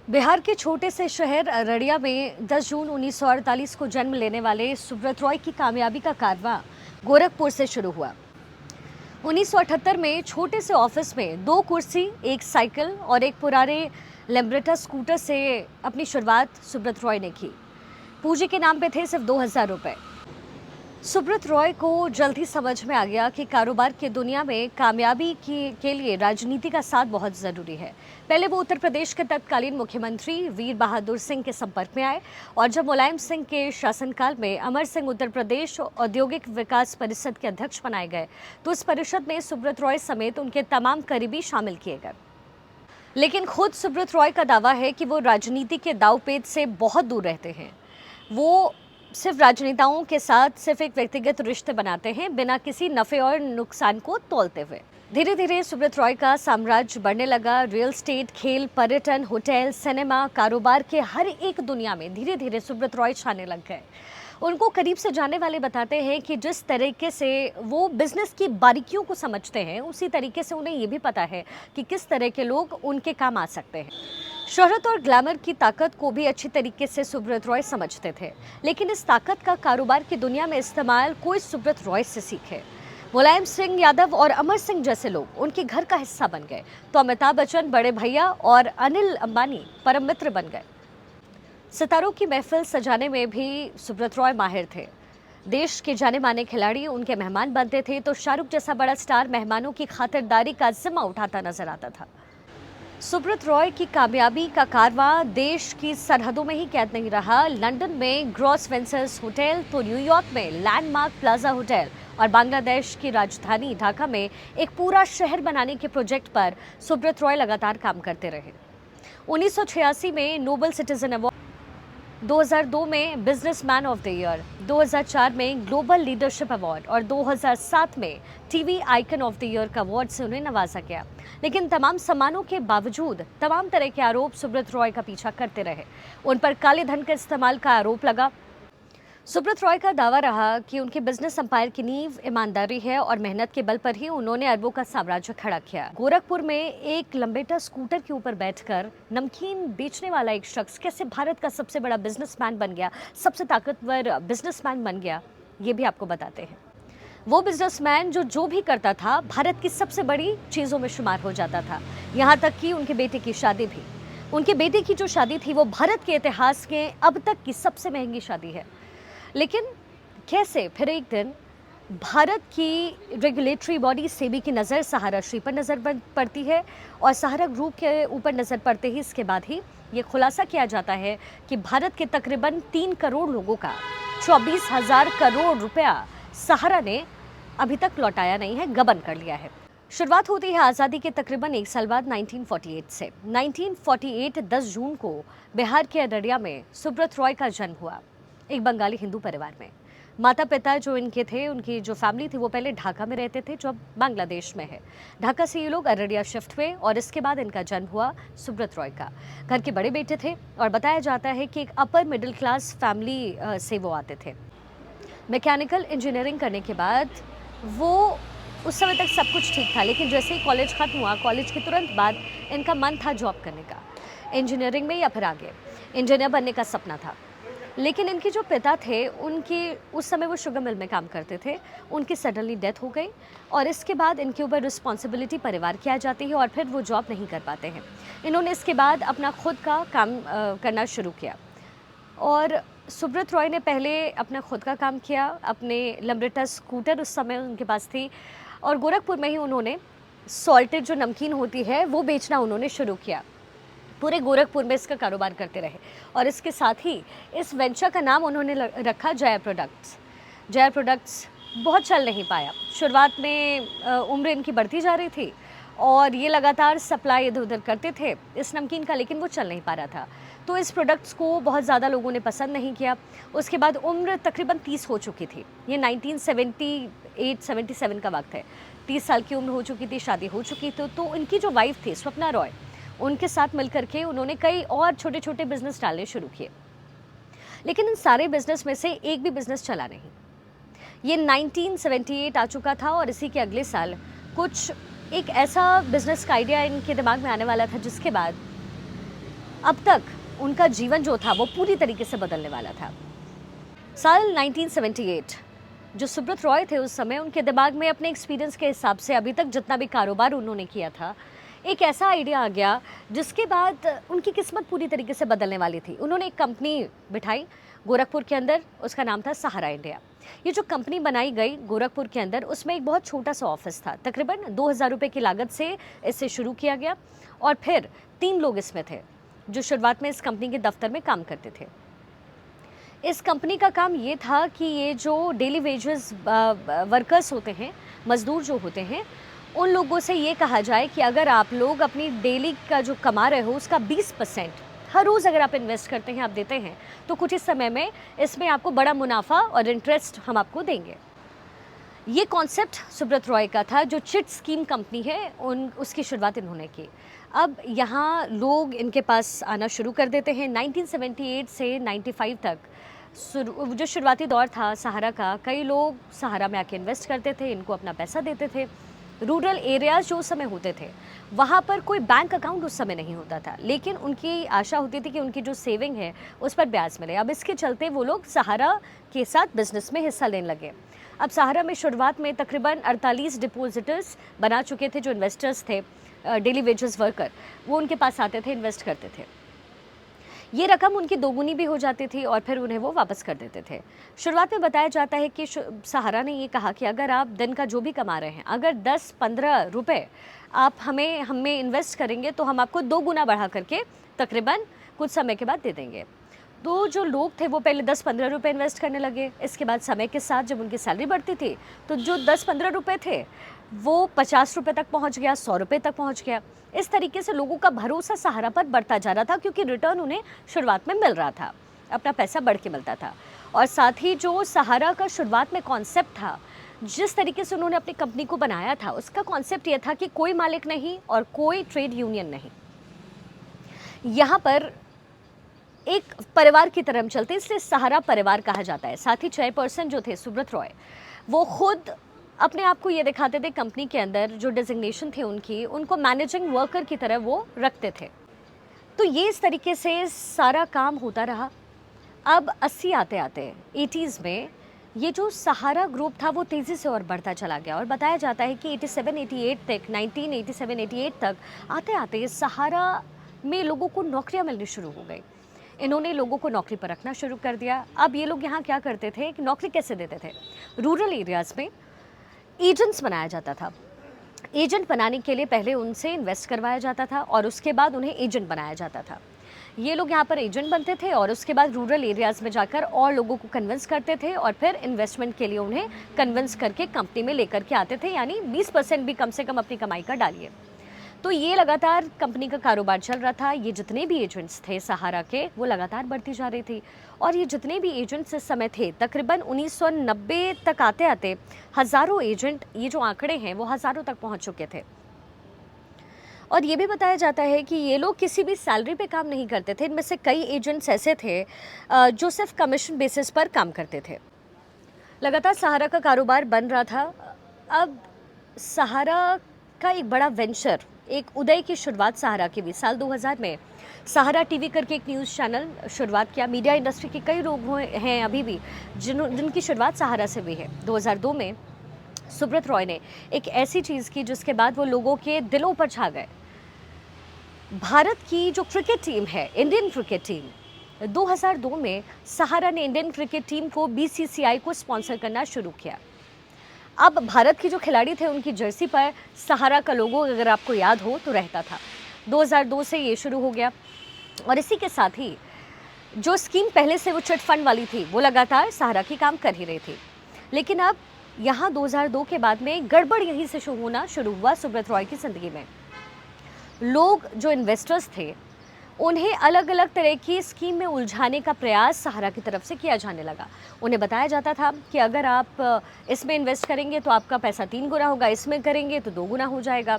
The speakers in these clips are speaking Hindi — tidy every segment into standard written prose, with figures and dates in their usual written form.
बिहार के छोटे से शहर अररिया में 10 जून 1948 को जन्म लेने वाले सुब्रत रॉय की कामयाबी का कारवां गोरखपुर से शुरू हुआ। 1978 में छोटे से ऑफिस में 2 कुर्सी, एक साइकिल और एक पुराने लैम्ब्रेटा स्कूटर से अपनी शुरुआत सुब्रत रॉय ने की। पूंजी के नाम पे थे सिर्फ 2000 रुपए। सुब्रत रॉय को जल्द ही समझ में आ गया कि कारोबार की दुनिया में कामयाबी के लिए राजनीति का साथ बहुत ज़रूरी है। पहले वो उत्तर प्रदेश के तत्कालीन मुख्यमंत्री वीर बहादुर सिंह के संपर्क में आए और जब मुलायम सिंह के शासनकाल में अमर सिंह उत्तर प्रदेश औद्योगिक विकास परिषद के अध्यक्ष बनाए गए तो उस परिषद में सुब्रत रॉय समेत उनके तमाम करीबी शामिल किए गए। लेकिन खुद सुब्रत रॉय का दावा है कि वो राजनीति के दांवपेच से बहुत दूर रहते हैं। वो सिर्फ राजनेताओं के साथ सिर्फ एक व्यक्तिगत रिश्ते बनाते हैं, बिना किसी नफे और नुकसान को तौलते हुए। धीरे धीरे सुब्रत रॉय का साम्राज्य बढ़ने लगा। रियल एस्टेट, खेल, पर्यटन, होटल, सिनेमा, कारोबार के हर एक दुनिया में धीरे धीरे सुब्रत रॉय छाने लग गए। उनको करीब से जानने वाले बताते हैं कि जिस तरीके से वो बिजनेस की बारीकियों को समझते हैं, उसी तरीके से उन्हें ये भी पता है कि किस तरह के लोग उनके काम आ सकते हैं। शोहरत और ग्लैमर की ताकत को भी अच्छी तरीके से सुब्रत रॉय समझते थे, लेकिन इस ताकत का कारोबार की दुनिया में इस्तेमाल कोई सुब्रत रॉय से सीखे। मुलायम सिंह यादव और अमर सिंह जैसे लोग उनके घर का हिस्सा बन गए तो अमिताभ बच्चन बड़े भैया और अनिल अंबानी परम मित्र बन गए। सितारों की महफिल सजाने में भी सुब्रत रॉय माहिर थे। देश के जाने माने खिलाड़ी उनके मेहमान बनते थे तो शाहरुख जैसा बड़ा स्टार मेहमानों की खातिरदारी का जिम्मा उठाता नजर आता था। सुब्रत रॉय की कामयाबी का कारवां देश की सरहदों में ही कैद नहीं रहा। लंदन में ग्रॉस वेंसर्स होटल, तो न्यूयॉर्क में लैंडमार्क प्लाजा होटल और बांग्लादेश की राजधानी ढाका में एक पूरा शहर बनाने के प्रोजेक्ट पर सुब्रत रॉय लगातार काम करते रहे। 1986 में नोबल सिटीजन अवार्ड, 2002 में बिजनेसमैन ऑफ द ईयर, 2004 में ग्लोबल लीडरशिप अवार्ड और 2007 में TV icon of the year का अवार्ड से उन्हें नवाजा गया। लेकिन तमाम सम्मानों के बावजूद तमाम तरह के आरोप सुब्रत रॉय का पीछा करते रहे। उन पर काले धन के इस्तेमाल का आरोप लगा। सुब्रत रॉय का दावा रहा कि उनके बिजनेस एम्पायर की नींव ईमानदारी है और मेहनत के बल पर ही उन्होंने अरबों का साम्राज्य खड़ा किया। गोरखपुर में एक लंबेटा स्कूटर के ऊपर बैठकर नमकीन बेचने वाला एक शख्स कैसे भारत का सबसे बड़ा बिजनेसमैन बन गया, सबसे ताकतवर बिजनेसमैन बन गया, ये भी आपको बताते हैं। वो बिजनेसमैन जो भी करता था भारत की सबसे बड़ी चीज़ों में शुमार हो जाता था। यहाँ तक कि उनके बेटे की शादी भी। उनके बेटे की जो शादी थी वो भारत के इतिहास के अब तक की सबसे महंगी शादी है। लेकिन कैसे फिर एक दिन भारत की रेगुलेटरी बॉडी सेबी की नज़र सहारा श्री पर नज़र पड़ती है और सहारा ग्रुप के ऊपर नज़र पड़ते ही इसके बाद ही ये खुलासा किया जाता है कि भारत के तकरीबन 3 करोड़ लोगों का 24,000 करोड़ रुपया सहारा ने अभी तक लौटाया नहीं है, गबन कर लिया है। शुरुआत होती है आज़ादी के तकरीबन 1 साल बाद 1948 से। 1948 10 जून को बिहार के अररिया में सुब्रत रॉय का जन्म हुआ, एक बंगाली हिंदू परिवार में। माता पिता जो इनके थे, उनकी जो फैमिली थी वो पहले ढाका में रहते थे जो अब बांग्लादेश में है। ढाका से ये लोग अररिया शिफ्ट हुए और इसके बाद इनका जन्म हुआ सुब्रत रॉय का। घर के बड़े बेटे थे और बताया जाता है कि एक अपर मिडिल क्लास फैमिली से वो आते थे। मैकेनिकल इंजीनियरिंग करने के बाद वो उस समय तक सब कुछ ठीक था, लेकिन जैसे ही कॉलेज खत्म हुआ, कॉलेज के तुरंत बाद इनका मन था जॉब करने का, इंजीनियरिंग में या फिर आगे इंजीनियर बनने का सपना था। लेकिन इनके जो पिता थे, उनकी उस समय वो शुगर मिल में काम करते थे, उनकी सडनली डेथ हो गई और इसके बाद इनके ऊपर रिस्पॉन्सिबिलिटी परिवार की आ जाती है और फिर वो जॉब नहीं कर पाते हैं। इन्होंने इसके बाद अपना खुद का काम करना शुरू किया और सुब्रत रॉय ने पहले अपना खुद का काम किया। अपने लैम्ब्रेटा स्कूटर उस समय उनके पास थी और गोरखपुर में ही उन्होंने सॉल्टेड जो नमकीन होती है वो बेचना उन्होंने शुरू किया। पूरे गोरखपुर में इसका कारोबार करते रहे और इसके साथ ही इस वेंचर का नाम उन्होंने रखा जया प्रोडक्ट्स। जया प्रोडक्ट्स बहुत चल नहीं पाया। शुरुआत में उम्र इनकी बढ़ती जा रही थी और ये लगातार सप्लाई इधर उधर करते थे इस नमकीन का, लेकिन वो चल नहीं पा रहा था। तो इस प्रोडक्ट्स को बहुत ज़्यादा लोगों ने पसंद नहीं किया। उसके बाद उम्र तकरीबन 30 हो चुकी थी। ये 1978-77 का वक्त है। 30 साल की उम्र हो चुकी थी, शादी हो चुकी थी। तो इनकी जो वाइफ थी स्वप्ना रॉय, उनके साथ मिलकर के उन्होंने कई और छोटे छोटे बिजनेस डालने शुरू किए, लेकिन इन सारे बिजनेस में से एक भी बिजनेस चला नहीं। ये 1978 आ चुका था और इसी के अगले साल कुछ एक ऐसा बिजनेस का आइडिया इनके दिमाग में आने वाला था जिसके बाद अब तक उनका जीवन जो था वो पूरी तरीके से बदलने वाला था। साल 1978, जो सुब्रत रॉय थे उस समय, उनके दिमाग में अपने एक्सपीरियंस के हिसाब से अभी तक जितना भी कारोबार उन्होंने किया था, एक ऐसा आइडिया आ गया जिसके बाद उनकी किस्मत पूरी तरीके से बदलने वाली थी। उन्होंने एक कंपनी बिठाई गोरखपुर के अंदर, उसका नाम था सहारा इंडिया। ये जो कंपनी बनाई गई गोरखपुर के अंदर, उसमें एक बहुत छोटा सा ऑफिस था। तकरीबन 2000 रुपये की लागत से इसे शुरू किया गया और फिर 3 लोग इसमें थे जो शुरुआत में इस कंपनी के दफ्तर में काम करते थे। इस कंपनी का काम ये था कि ये जो डेली वेजेस वर्कर्स होते हैं, मज़दूर जो होते हैं, उन लोगों से ये कहा जाए कि अगर आप लोग अपनी डेली का जो कमा रहे हो उसका 20% हर रोज़ अगर आप इन्वेस्ट करते हैं, आप देते हैं, तो कुछ इस समय में इसमें आपको बड़ा मुनाफा और इंटरेस्ट हम आपको देंगे। ये कॉन्सेप्ट सुब्रत रॉय का था। जो चिट स्कीम कंपनी है उसकी शुरुआत इन्होंने की। अब यहाँ लोग इनके पास आना शुरू कर देते हैं। 1978 से 95 तक जो शुरुआती दौर था सहारा का, कई लोग सहारा में आके इन्वेस्ट करते थे, इनको अपना पैसा देते थे। रूरल एरियाज़ जो उस समय होते थे वहाँ पर कोई बैंक अकाउंट उस समय नहीं होता था, लेकिन उनकी आशा होती थी कि उनकी जो सेविंग है उस पर ब्याज मिले। अब इसके चलते वो लोग सहारा के साथ बिजनेस में हिस्सा लेने लगे। अब सहारा में शुरुआत में तकरीबन 48 डिपोजिटर्स बना चुके थे, जो इन्वेस्टर्स थे, डेली वेजेस वर्कर, वो उनके पास आते थे, इन्वेस्ट करते थे। ये रकम उनकी दोगुनी भी हो जाती थी और फिर उन्हें वो वापस कर देते थे। शुरुआत में बताया जाता है कि सहारा ने ये कहा कि अगर आप दिन का जो भी कमा रहे हैं, अगर 10-15 रुपये आप हमें इन्वेस्ट करेंगे तो हम आपको 2 गुना बढ़ा करके तकरीबन कुछ समय के बाद दे देंगे। तो जो लोग थे वो पहले 10-15 रुपये इन्वेस्ट करने लगे। इसके बाद समय के साथ जब उनकी सैलरी बढ़ती थी तो जो 10-15 रुपये थे वो 50 रुपये तक पहुंच गया, 100 रुपये तक पहुंच गया। इस तरीके से लोगों का भरोसा सहारा पर बढ़ता जा रहा था, क्योंकि रिटर्न उन्हें शुरुआत में मिल रहा था, अपना पैसा बढ़ के मिलता था। और साथ ही जो सहारा का शुरुआत में कॉन्सेप्ट था, जिस तरीके से उन्होंने अपनी कंपनी को बनाया था, उसका कॉन्सेप्ट ये था कि कोई मालिक नहीं और कोई ट्रेड यूनियन नहीं, यहाँ पर एक परिवार की तरह हम चलते, इसलिए सहारा परिवार कहा जाता है। साथ ही चेयरपर्सन जो थे सुब्रत रॉय, वो खुद अपने आप को ये दिखाते थे कंपनी के अंदर, जो डेजिग्नेशन थे उनकी, उनको मैनेजिंग वर्कर की तरह वो रखते थे। तो ये इस तरीके से सारा काम होता रहा। अब 80 आते आते 80s में ये जो सहारा ग्रुप था वो तेज़ी से और बढ़ता चला गया और बताया जाता है कि 87-88 तक, 1987-88 तक आते आते सहारा में लोगों को नौकरियां मिलनी शुरू हो गई। इन्होंने लोगों को नौकरी पर रखना शुरू कर दिया। अब ये लोग यहाँ क्या करते थे कि नौकरी कैसे देते थे, रूरल एरियाज़ में एजेंट्स बनाया जाता था। एजेंट बनाने के लिए पहले उनसे इन्वेस्ट करवाया जाता था और उसके बाद उन्हें एजेंट बनाया जाता था। ये लोग यहाँ पर एजेंट बनते थे और उसके बाद रूरल एरियाज़ में जाकर और लोगों को कन्विंस करते थे और फिर इन्वेस्टमेंट के लिए उन्हें कन्विंस करके कंपनी में लेकर के आते थे, यानी 20% भी कम से कम अपनी कमाई का डालिए। तो ये लगातार कंपनी का कारोबार चल रहा था। ये जितने भी एजेंट्स थे सहारा के, वो लगातार बढ़ती जा रही थी और ये जितने भी एजेंट्स इस समय थे, तकरीबन 1990 तक आते आते हज़ारों एजेंट, ये जो आंकड़े हैं वो हज़ारों तक पहुंच चुके थे। और ये भी बताया जाता है कि ये लोग किसी भी सैलरी पे काम नहीं करते थे। इनमें से कई एजेंट्स ऐसे थे जो सिर्फ कमीशन बेसिस पर काम करते थे। लगातार सहारा का कारोबार बन रहा था। अब सहारा का एक बड़ा वेंचर, एक उदय की शुरुआत सहारा की भी साल 2000 में सहारा टीवी करके एक न्यूज़ चैनल शुरुआत किया। मीडिया इंडस्ट्री के कई लोग हैं अभी भी जिनकी शुरुआत सहारा से हुई है। 2002 में सुब्रत रॉय ने एक ऐसी चीज़ की जिसके बाद वो लोगों के दिलों पर छा गए। भारत की जो क्रिकेट टीम है, इंडियन क्रिकेट टीम, 2002 में सहारा ने इंडियन क्रिकेट टीम को BCCI को स्पॉन्सर करना शुरू किया। अब भारत के जो खिलाड़ी थे उनकी जर्सी पर सहारा का लोगो, अगर आपको याद हो तो, रहता था। 2002 से ये शुरू हो गया और इसी के साथ ही जो स्कीम पहले से वो चिट फंड वाली थी वो लगातार सहारा की काम कर ही रही थी। लेकिन अब यहाँ 2002 के बाद में गड़बड़ यहीं से होना शुरू हुआ सुब्रत रॉय की ज़िंदगी में। लोग जो इन्वेस्टर्स थे उन्हें अलग अलग तरह की स्कीम में उलझाने का प्रयास सहारा की तरफ से किया जाने लगा। उन्हें बताया जाता था कि अगर आप इसमें इन्वेस्ट करेंगे तो आपका पैसा 3 गुना होगा, इसमें करेंगे तो 2 गुना हो जाएगा।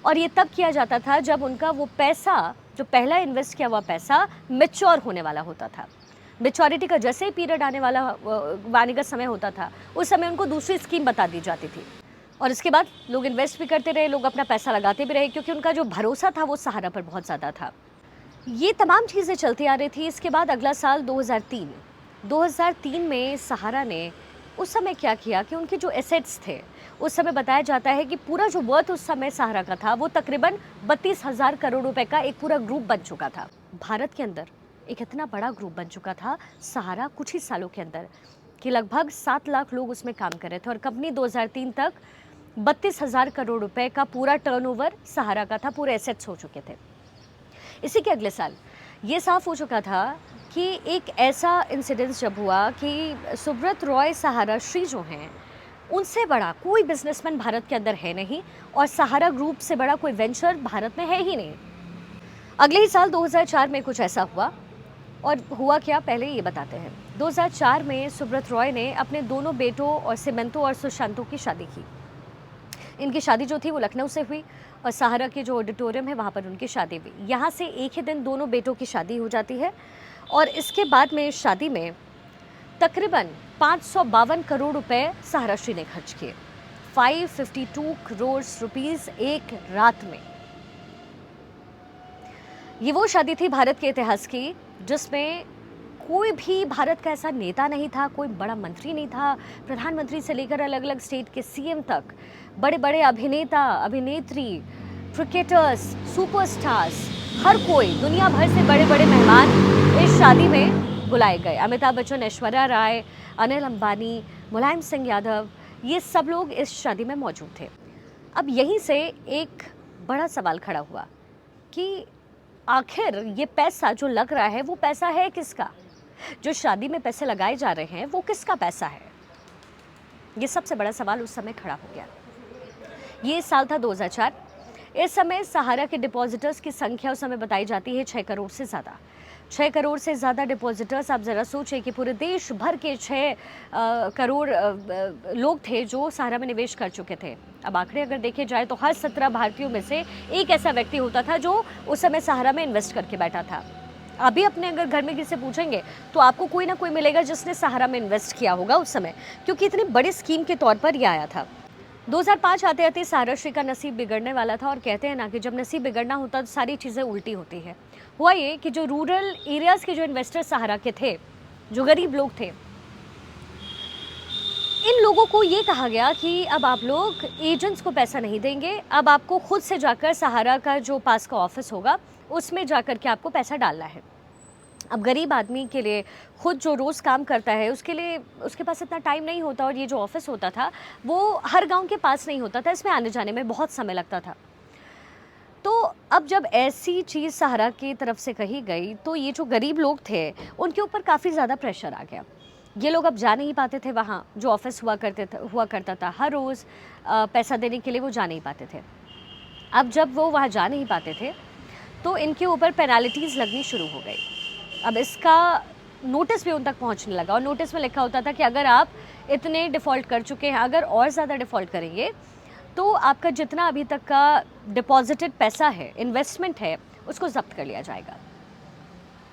और ये तब किया जाता था जब उनका वो पैसा, जो पहला इन्वेस्ट किया हुआ पैसा, मैच्योर होने वाला होता था। मैच्योरिटी का जैसे ही पीरियड आने का समय होता था, उस समय उनको दूसरी स्कीम बता दी जाती थी और इसके बाद लोग इन्वेस्ट भी करते रहे, लोग अपना पैसा लगाते भी रहे, क्योंकि उनका जो भरोसा था वो सहारा पर बहुत ज़्यादा था। ये तमाम चीज़ें चलती आ रही थी। इसके बाद अगला साल 2003 में सहारा ने उस समय क्या किया कि उनके जो एसेट्स थे, उस समय बताया जाता है कि पूरा जो वर्थ उस समय सहारा का था वो तकरीबन 32,000 करोड़ रुपए का एक पूरा ग्रुप बन चुका था। भारत के अंदर एक इतना बड़ा ग्रुप बन चुका था सहारा कुछ ही सालों के अंदर कि लगभग 7 लाख लोग उसमें काम कर रहे थे और कंपनी 2003 तक 32,000 करोड़ रुपए का पूरा टर्नओवर सहारा का था, पूरे एसेट्स हो चुके थे। इसी के अगले साल ये साफ हो चुका था कि एक ऐसा इंसिडेंस जब हुआ कि सुब्रत रॉय सहारा श्री जो हैं, उनसे बड़ा कोई बिजनेसमैन भारत के अंदर है नहीं और सहारा ग्रुप से बड़ा कोई वेंचर भारत में है ही नहीं। अगले ही साल 2004 में कुछ ऐसा हुआ और हुआ क्या, पहले ये बताते हैं। 2004 में सुब्रत रॉय ने अपने दोनों बेटों और सिमंतो और सुशांतों की शादी की। इनकी शादी जो थी वो लखनऊ से हुई और सहारा के जो ऑडिटोरियम है वहाँ पर उनकी शादी हुई। यहाँ से एक ही दिन दोनों बेटों की शादी हो जाती है और इसके बाद में शादी में तकरीबन 552 करोड़ रुपए सहारा श्री ने खर्च किए। 552 करोड़ रुपीस एक रात में। ये वो शादी थी भारत के इतिहास की जिसमें कोई भी भारत का ऐसा नेता नहीं था, कोई बड़ा मंत्री नहीं था, प्रधानमंत्री से लेकर अलग अलग स्टेट के सीएम तक, बड़े बड़े अभिनेता, अभिनेत्री, क्रिकेटर्स, सुपरस्टार्स, हर कोई, दुनिया भर से बड़े बड़े मेहमान इस शादी में बुलाए गए। अमिताभ बच्चन, ऐश्वर्या राय, अनिल अंबानी, मुलायम सिंह यादव, ये सब लोग इस शादी में मौजूद थे। अब यहीं से एक बड़ा सवाल खड़ा हुआ कि आखिर ये पैसा जो लग रहा है वो पैसा है किसका? जो शादी में पैसे लगाए जा रहे हैं वो किसका पैसा है? ये सबसे बड़ा सवाल उस समय खड़ा हो गया। ये साल था 2004। इस समय सहारा के डिपॉजिटर्स की संख्या उस समय बताई जाती है 6 करोड़ से ज़्यादा। 6 करोड़ से ज़्यादा डिपॉजिटर्स, आप ज़रा सोचें कि पूरे देश भर के 6 करोड़ लोग थे जो सहारा में निवेश कर चुके थे। अब आंकड़े अगर देखे जाए तो हर 17 भारतीयों में से एक ऐसा व्यक्ति होता था जो उस समय सहारा में इन्वेस्ट करके बैठा था। अभी अपने अगर घर में किसी से पूछेंगे तो आपको कोई ना कोई मिलेगा जिसने सहारा में इन्वेस्ट किया होगा उस समय, क्योंकि इतनी बड़ी स्कीम के तौर पर यह आया था। 2005 आते आते सहारा श्री का नसीब बिगड़ने वाला था और कहते हैं ना कि जब नसीब बिगड़ना होता तो सारी चीज़ें उल्टी होती है। हुआ ये कि जो रूरल एरियाज़ के जो इन्वेस्टर सहारा के थे, जो गरीब लोग थे, इन लोगों को ये कहा गया कि अब आप लोग एजेंट्स को पैसा नहीं देंगे, अब आपको खुद से जाकर सहारा का जो पास का ऑफिस होगा उसमें जाकर के आपको पैसा डालना है। अब गरीब आदमी के लिए, खुद जो रोज़ काम करता है उसके लिए, उसके पास इतना टाइम नहीं होता और ये जो ऑफिस होता था वो हर गांव के पास नहीं होता था, इसमें आने जाने में बहुत समय लगता था। तो अब जब ऐसी चीज़ सहारा की तरफ से कही गई तो ये जो गरीब लोग थे उनके ऊपर काफ़ी ज़्यादा प्रेशर आ गया। ये लोग अब जा नहीं पाते थे वहाँ जो ऑफिस हुआ करता था, हर रोज़ पैसा देने के लिए वो जा नहीं पाते थे। अब जब वो वहाँ जा नहीं पाते थे तो इनके ऊपर पेनाल्टीज़ लगनी शुरू हो गई। अब इसका नोटिस भी उन तक पहुंचने लगा और नोटिस में लिखा होता था कि अगर आप इतने डिफ़ॉल्ट कर चुके हैं, अगर और ज़्यादा डिफ़ॉल्ट करेंगे तो आपका जितना अभी तक का डिपॉजिटेड पैसा है, इन्वेस्टमेंट है, उसको ज़ब्त कर लिया जाएगा।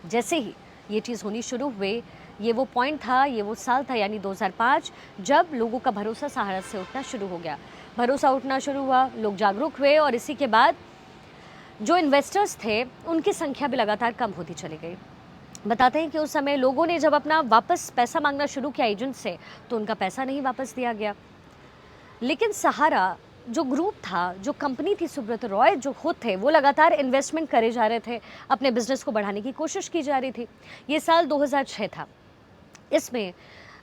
जैसे ही ये चीज़ होनी शुरू हुई, ये वो पॉइंट था, ये वो साल था यानी 2005, जब लोगों का भरोसा सहारा से उठना शुरू हो गया। भरोसा उठना शुरू हुआ, लोग जागरूक हुए और इसी के बाद जो इन्वेस्टर्स थे उनकी संख्या भी लगातार कम होती चली गई। बताते हैं कि उस समय लोगों ने जब अपना वापस पैसा मांगना शुरू किया एजेंट से तो उनका पैसा नहीं वापस दिया गया। लेकिन सहारा जो ग्रुप था, जो कंपनी थी, सुब्रत रॉय जो खुद थे, वो लगातार इन्वेस्टमेंट करे जा रहे थे, अपने बिजनेस को बढ़ाने की कोशिश की जा रही थी। ये साल 2006 था। इसमें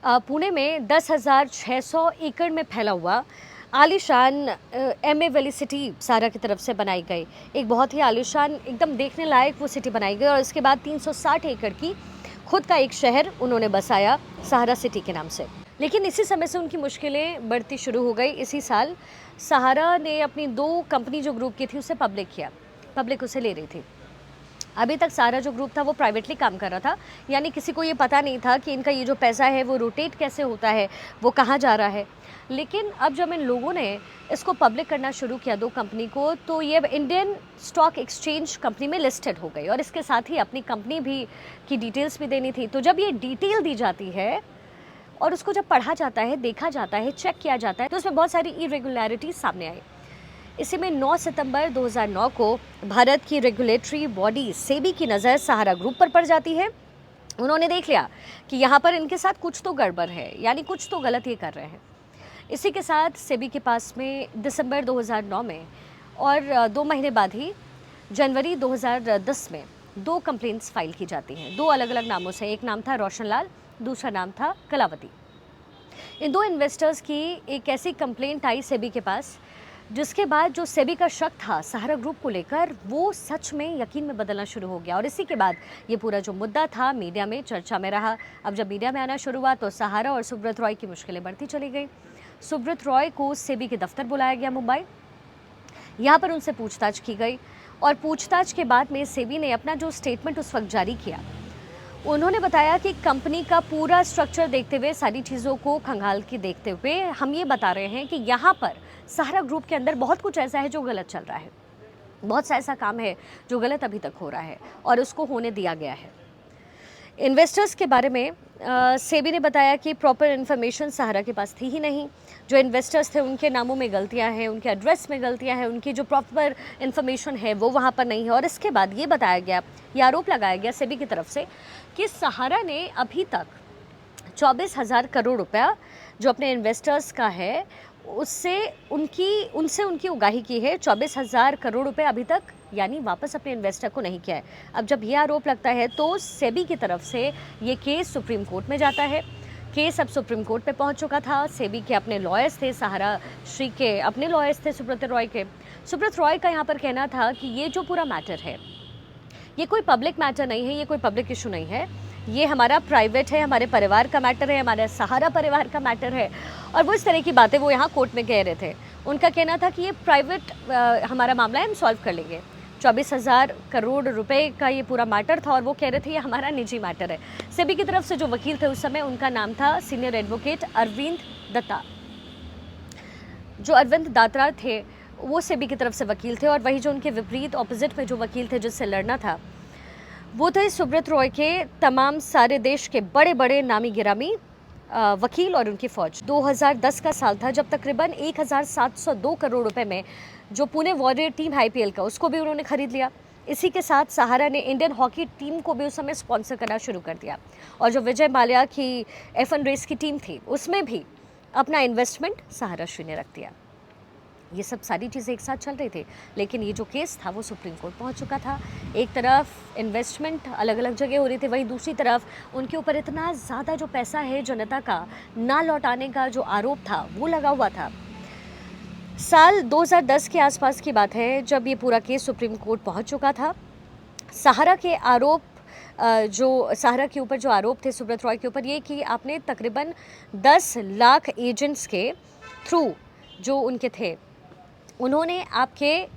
पुणे में 10,600 एकड़ में फैला हुआ आलीशान एमए वैली सिटी सहारा की तरफ से बनाई गई। एक बहुत ही आलीशान, एकदम देखने लायक वो सिटी बनाई गई और इसके बाद 360 एकड़ की खुद का एक शहर उन्होंने बसाया सहारा सिटी के नाम से। लेकिन इसी समय से उनकी मुश्किलें बढ़ती शुरू हो गई। इसी साल सहारा ने अपनी 2 कंपनी जो ग्रुप की थी उसे पब्लिक किया। पब्लिक उसे ले रही थी। अभी तक सहारा जो ग्रुप था वो प्राइवेटली काम कर रहा था, यानी किसी को ये पता नहीं था कि इनका ये जो पैसा है वो रोटेट कैसे होता है, वो कहाँ जा रहा है। लेकिन अब जब इन लोगों ने इसको पब्लिक करना शुरू किया 2 कंपनी को, तो ये अब इंडियन स्टॉक एक्सचेंज कंपनी में लिस्टेड हो गई और इसके साथ ही अपनी कंपनी भी की डिटेल्स भी देनी थी। तो जब ये डिटेल दी जाती है और उसको जब पढ़ा जाता है, देखा जाता है, चेक किया जाता है, तो उसमें बहुत सारी इरेगुलरिटीज़ सामने आई। इसी में 9 सितंबर 2009 को भारत की रेगुलेटरी बॉडी सेबी की नज़र सहारा ग्रुप पर पड़ जाती है। उन्होंने देख लिया कि यहाँ पर इनके साथ कुछ तो गड़बड़ है, यानी कुछ तो गलत ये कर रहे हैं। इसी के साथ सेबी के पास में दिसंबर 2009 में और 2 महीने बाद ही जनवरी 2010 में 2 कंप्लेंट्स फाइल की जाती हैं, 2 अलग अलग नामों से। एक नाम था रोशनलाल, दूसरा नाम था कलावती। इन 2 इन्वेस्टर्स की एक ऐसी कंप्लेंट आई सेबी के पास, जिसके बाद जो सेबी का शक था सहारा ग्रुप को लेकर, वो सच में यकीन में बदलना शुरू हो गया। और इसी के बाद ये पूरा जो मुद्दा था मीडिया में चर्चा में रहा। अब जब मीडिया में आना शुरू हुआ तो सहारा और सुब्रत रॉय की मुश्किलें बढ़ती चली गई। सुब्रत रॉय को सेबी के दफ्तर बुलाया गया मुंबई। यहाँ पर उनसे पूछताछ की गई और पूछताछ के बाद में सेबी ने अपना जो स्टेटमेंट उस वक्त जारी किया, उन्होंने बताया कि कंपनी का पूरा स्ट्रक्चर देखते हुए, सारी चीज़ों को खंगाल के देखते हुए हम ये बता रहे हैं कि यहाँ पर सहारा ग्रुप के अंदर बहुत कुछ ऐसा है जो गलत चल रहा है, बहुत सा ऐसा काम है जो गलत अभी तक हो रहा है और उसको होने दिया गया है। इन्वेस्टर्स के बारे में सेबी ने बताया कि प्रॉपर इन्फॉर्मेशन सहारा के पास थी ही नहीं। जो इन्वेस्टर्स थे उनके नामों में गलतियां हैं, उनके एड्रेस में गलतियां हैं, उनकी जो प्रॉपर इन्फॉर्मेशन है वो वहां पर नहीं है। और इसके बाद ये बताया गया, ये आरोप लगाया गया सेबी की तरफ से कि सहारा ने अभी तक 24,000 करोड़ रुपया जो अपने इन्वेस्टर्स का है उनसे उनकी उगाही की है। 24,000 करोड़ रुपए अभी तक यानी वापस अपने इन्वेस्टर को नहीं किया है। अब जब ये आरोप लगता है तो सेबी की तरफ से ये केस सुप्रीम कोर्ट में जाता है। केस अब सुप्रीम कोर्ट पे पहुंच चुका था। सेबी के अपने लॉयर्स थे, सहारा श्री के अपने लॉयर्स थे, सुब्रत रॉय के। सुब्रत रॉय का यहाँ पर कहना था कि ये जो पूरा मैटर है ये कोई पब्लिक मैटर नहीं है, ये कोई पब्लिक इशू नहीं है, ये हमारा प्राइवेट है, हमारे परिवार का मैटर है, हमारे सहारा परिवार का मैटर है। और वो इस तरह की बातें वो यहाँ कोर्ट में कह रहे थे। उनका कहना था कि ये प्राइवेट हमारा मामला है, हम सॉल्व कर लेंगे। 24,000 करोड़ रुपए का ये पूरा मैटर था और वो कह रहे थे ये हमारा निजी मैटर है। सेबी की तरफ से जो वकील थे उस समय, उनका नाम था सीनियर एडवोकेट अरविंद दत्ता। जो अरविंद दात्रा थे वो सेबी की तरफ से वकील थे और वही जो उनके विपरीत ऑपोजिट में जो वकील थे जिससे लड़ना था वो थे सुब्रत रॉय के तमाम सारे देश के बड़े बड़े नामी गिरामी वकील और उनकी फौज। 2010 का साल था जब तकरीबन 1,702 करोड़ रुपए में जो पुणे वॉरियर टीम IPL का, उसको भी उन्होंने खरीद लिया। इसी के साथ सहारा ने इंडियन हॉकी टीम को भी उस समय स्पॉन्सर करना शुरू कर दिया और जो विजय माल्या की F1 रेस की टीम थी उसमें भी अपना इन्वेस्टमेंट सहारा श्री ने रख दिया। ये सब सारी चीज़ें एक साथ चल रही थी, लेकिन ये जो केस था वो सुप्रीम कोर्ट पहुंच चुका था। एक तरफ इन्वेस्टमेंट अलग अलग जगह हो रही थी, वहीं दूसरी तरफ उनके ऊपर इतना ज़्यादा जो पैसा है जनता का ना लौटाने का जो आरोप था वो लगा हुआ था। साल 2010 के आसपास की बात है जब ये पूरा केस सुप्रीम कोर्ट पहुंच चुका था। सहारा के आरोप जो सहारा के ऊपर जो आरोप थे सुब्रत रॉय के ऊपर, ये कि आपने तकरीबन 10 लाख एजेंट्स के थ्रू जो उनके थे उन्होंने आपके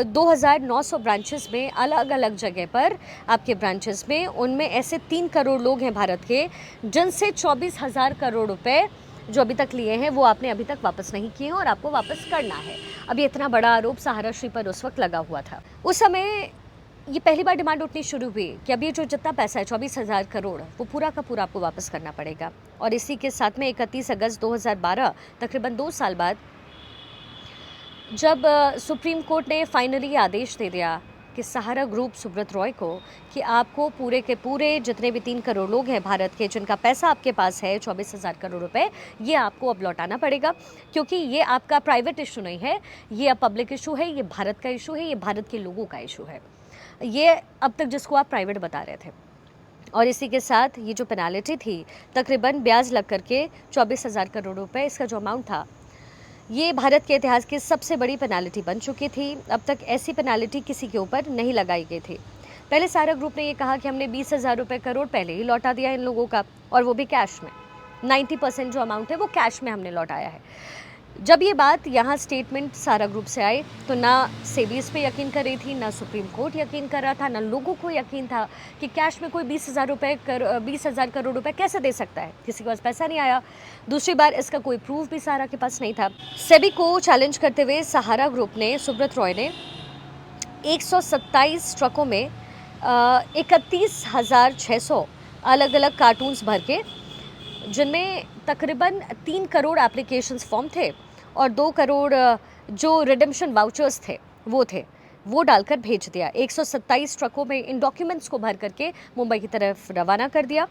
2,900 ब्रांचेस में अलग अलग जगह पर आपके ब्रांचेस में, उनमें ऐसे 3 करोड़ लोग हैं भारत के जिनसे 24,000 करोड़ रुपए जो अभी तक लिए हैं वो आपने अभी तक वापस नहीं किए हैं और आपको वापस करना है। अब ये इतना बड़ा आरोप सहारा श्री पर उस वक्त लगा हुआ था। उस समय ये पहली बार डिमांड उठनी शुरू हुई कि अब ये जो जितना पैसा है 24,000 करोड़ वो पूरा का पूरा आपको वापस करना पड़ेगा। और इसी के साथ में 31 अगस्त 2012 तकरीबन 2 साल बाद जब सुप्रीम कोर्ट ने फाइनली आदेश दे दिया कि सहारा ग्रुप सुब्रत रॉय को कि आपको पूरे के पूरे जितने भी 3 करोड़ लोग हैं भारत के जिनका पैसा आपके पास है 24,000 करोड़ रुपए, ये आपको अब लौटाना पड़ेगा, क्योंकि ये आपका प्राइवेट इशू नहीं है, ये अब पब्लिक इशू है, ये भारत का इशू है, ये भारत के लोगों का इशू है, ये अब तक जिसको आप प्राइवेट बता रहे थे। और इसी के साथ ये जो पेनाल्टी थी तकरीबन ब्याज लग करके 24,000 करोड़ रुपए, इसका जो अमाउंट था ये भारत के इतिहास की सबसे बड़ी पेनाल्टी बन चुकी थी। अब तक ऐसी पेनाल्टी किसी के ऊपर नहीं लगाई गई थी। पहले सहारा ग्रुप ने ये कहा कि हमने 20,000 रुपये करोड़ पहले ही लौटा दिया इन लोगों का, और वो भी कैश में। 90% जो अमाउंट है वो कैश में हमने लौटाया है। जब ये बात यहाँ स्टेटमेंट सहारा ग्रुप से आई तो ना सेबी इस पे यकीन कर रही थी, ना सुप्रीम कोर्ट यकीन कर रहा था, ना लोगों को यकीन था कि कैश में कोई 20,000 करोड़ रुपए कैसे दे सकता है। किसी के पास पैसा नहीं आया। दूसरी बार इसका कोई प्रूफ भी सहारा के पास नहीं था। सेबी को चैलेंज करते हुए सहारा ग्रुप ने, सुब्रत रॉय ने 127 ट्रकों में 31,600 अलग अलग कार्टून्स भर के, जिनमें तकरीबन 3 करोड़ एप्लीकेशंस फॉर्म थे और 2 करोड़ जो रिडेम्पशन वाउचर्स थे वो डालकर भेज दिया। 127 ट्रकों में इन डॉक्यूमेंट्स को भर करके मुंबई की तरफ रवाना कर दिया।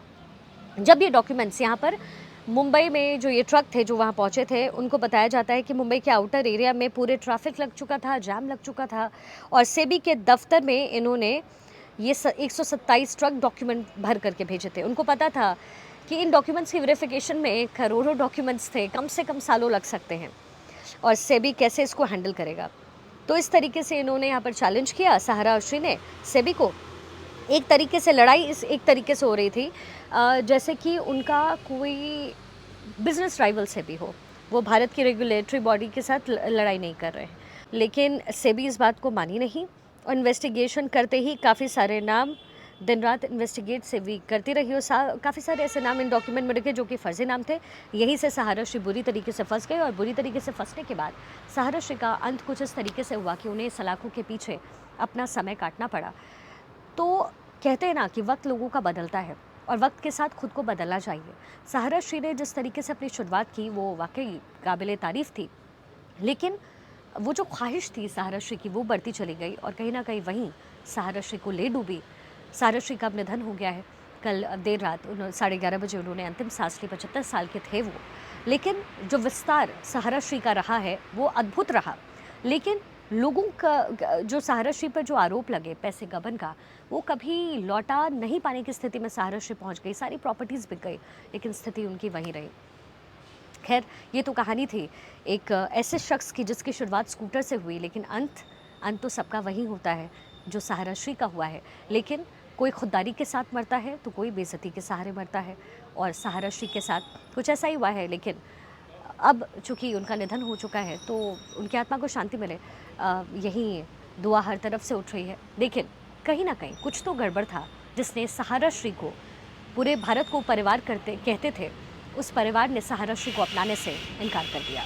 जब ये डॉक्यूमेंट्स यहाँ पर मुंबई में जो ये ट्रक थे जो वहाँ पहुँचे थे, उनको बताया जाता है कि मुंबई के आउटर एरिया में पूरे ट्रैफिक लग चुका था, जाम लग चुका था और सेबी के दफ्तर में इन्होंने ये 127 ट्रक डॉक्यूमेंट भर करके भेजे थे। उनको पता था कि इन डॉक्यूमेंट्स की वेरिफिकेशन में करोड़ों डॉक्यूमेंट्स थे, कम से कम सालों लग सकते हैं और सेबी कैसे इसको हैंडल करेगा। तो इस तरीके से इन्होंने यहाँ पर चैलेंज किया सहारा श्री ने सेबी को। एक तरीके से लड़ाई इस एक तरीके से हो रही थी जैसे कि उनका कोई बिजनेस राइवल सेबी हो, वो भारत की रेगुलेटरी बॉडी के साथ लड़ाई नहीं कर रहे हैं। लेकिन सेबी इस बात को मानी नहीं और इन्वेस्टिगेशन करते ही काफ़ी सारे नाम दिन रात इन्वेस्टिगेट सेबी करती रही और काफ़ी सारे ऐसे नाम इन डॉक्यूमेंट में रखे जो कि फर्जी नाम थे। यहीं से सहारा श्री बुरी तरीके से फंस गए और बुरी तरीके से फंसने के बाद सहारा श्री का अंत कुछ इस तरीके से हुआ कि उन्हें सलाखों के पीछे अपना समय काटना पड़ा। तो कहते हैं ना कि वक्त लोगों का बदलता है और वक्त के साथ खुद को बदलना चाहिए। सहारा श्री ने जिस तरीके से अपनी शुरुआत की वो वाकई काबिले तारीफ़ थी, लेकिन वो जो ख्वाहिश थी सहारा श्री की वो बढ़ती चली गई और कहीं ना कहीं वहीं सहारा श्री को ले डूबी। सहारा श्री का अब निधन हो गया है। कल देर रात 11:30 बजे उन्होंने अंतिम सांस ली। 75 साल के थे वो, लेकिन जो विस्तार सहारा श्री का रहा है वो अद्भुत रहा। लेकिन लोगों का जो सहारा श्री पर जो आरोप लगे पैसे गबन का, वो कभी लौटा नहीं पाने की स्थिति में सहारा श्री पहुंच गई। सारी प्रॉपर्टीज़ बिक गई, लेकिन स्थिति उनकी वहीं रही। खैर, ये तो कहानी थी एक ऐसे शख्स की जिसकी शुरुआत स्कूटर से हुई, लेकिन अंत तो सबका वही होता है जो सहारा श्री का हुआ है। लेकिन कोई खुददारी के साथ मरता है तो कोई बेइज्जती के सहारे मरता है और सहारा श्री के साथ कुछ ऐसा ही हुआ है। लेकिन अब चूँकि उनका निधन हो चुका है तो उनकी आत्मा को शांति मिले, यही दुआ हर तरफ से उठ रही है। लेकिन कहीं ना कहीं कुछ तो गड़बड़ था जिसने सहारा श्री को, पूरे भारत को परिवार कहते थे, उस परिवार ने सहारा श्री को अपनाने से इनकार कर दिया।